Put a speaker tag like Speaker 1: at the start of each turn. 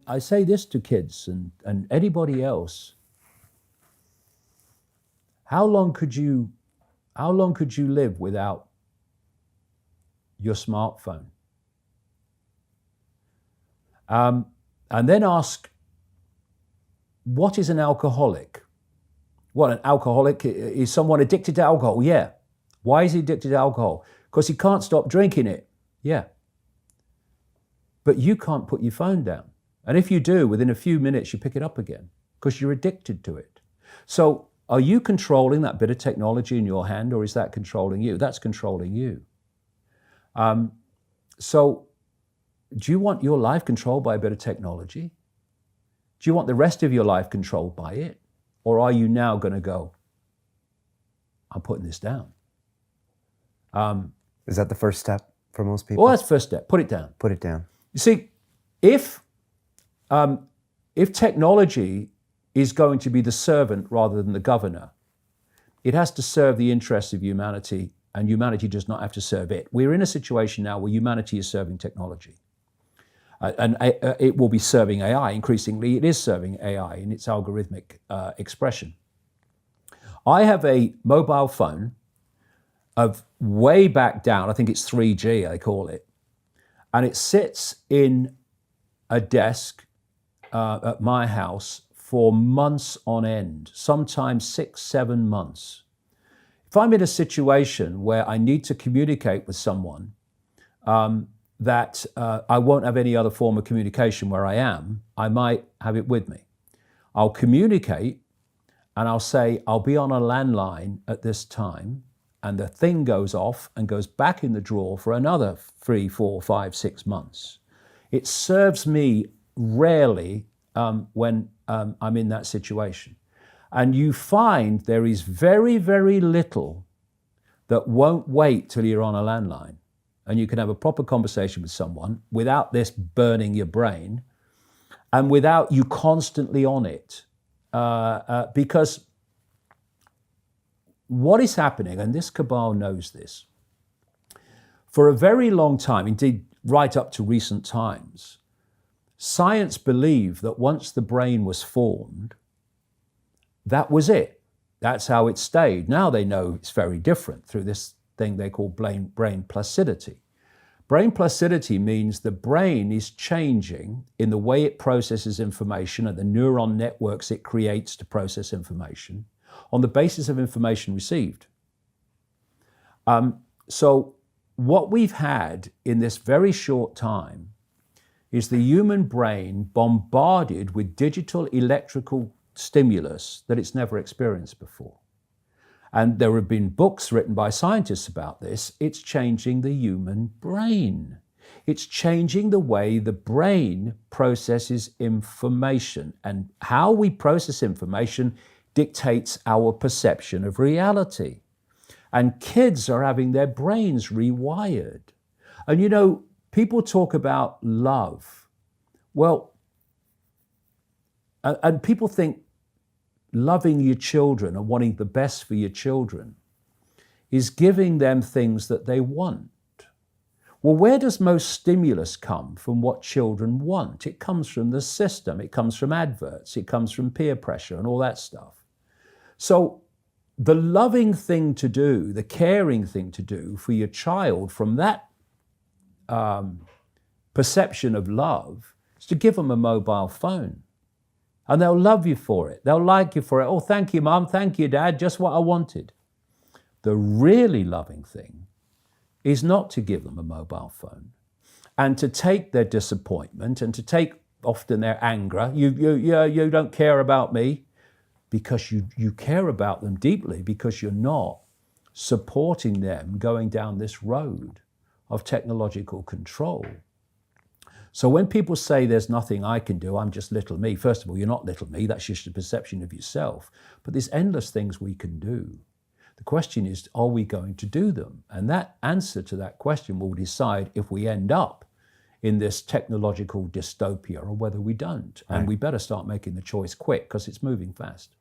Speaker 1: I say this to kids and anybody else. How long could you live without your smartphone? And then ask, what is an alcoholic? What, an alcoholic is someone addicted to alcohol? Yeah. Why is he addicted to alcohol? Because he can't stop drinking it. Yeah. But you can't put your phone down. And if you do, within a few minutes, you pick it up again because you're addicted to it. So are you controlling that bit of technology in your hand, or is that controlling you? That's controlling you. So do you want your life controlled by a bit of technology? Do you want the rest of your life controlled by it? Or are you now going to go, I'm putting this down?
Speaker 2: Is that the first step for most people?
Speaker 1: Well, that's the first step. Put it down.
Speaker 2: Put it down.
Speaker 1: You see, if technology is going to be the servant rather than the governor, it has to serve the interests of humanity, and humanity does not have to serve it. We're in a situation now where humanity is serving technology. And it will be serving AI. Increasingly, it is serving AI in its algorithmic expression. I have a mobile phone of way back down, I think it's 3G, I call it, and it sits in a desk at my house for months on end, sometimes 6, 7 months. If I'm in a situation where I need to communicate with someone, that I won't have any other form of communication where I am, I might have it with me. I'll communicate and I'll say, I'll be on a landline at this time, and the thing goes off and goes back in the drawer for another 3, 4, 5, 6 months. It serves me rarely when I'm in that situation. And you find there is very, very little that won't wait till you're on a landline. And you can have a proper conversation with someone without this burning your brain and without you constantly on it. Because what is happening, and this cabal knows this, for a very long time, indeed right up to recent times, science believed that once the brain was formed, that was it. That's how it stayed. Now they know it's very different through this thing they call brain placidity. Brain placidity means the brain is changing in the way it processes information and the neuron networks it creates to process information on the basis of information received. So what we've had in this very short time is the human brain bombarded with digital electrical stimulus that it's never experienced before. And there have been books written by scientists about this. It's changing the human brain. It's changing the way the brain processes information. And how we process information dictates our perception of reality. And kids are having their brains rewired. And you know, people talk about love. Well, and people think loving your children and wanting the best for your children is giving them things that they want. Well, where does most stimulus come from what children want? It comes from the system, it comes from adverts, it comes from peer pressure and all that stuff. So the loving thing to do, the caring thing to do for your child from that perception of love is to give them a mobile phone. And they'll love you for it. They'll like you for it. Oh, thank you, Mum. Thank you, Dad. Just what I wanted. The really loving thing is not to give them a mobile phone and to take their disappointment and to take often their anger. You don't care about me, because you care about them deeply, because you're not supporting them going down this road of technological control. So when people say there's nothing I can do, I'm just little me, first of all, you're not little me, that's just a perception of yourself. But there's endless things we can do. The question is, are we going to do them? And that answer to that question will decide if we end up in this technological dystopia or whether we don't. And we better start making the choice quick, because it's moving fast.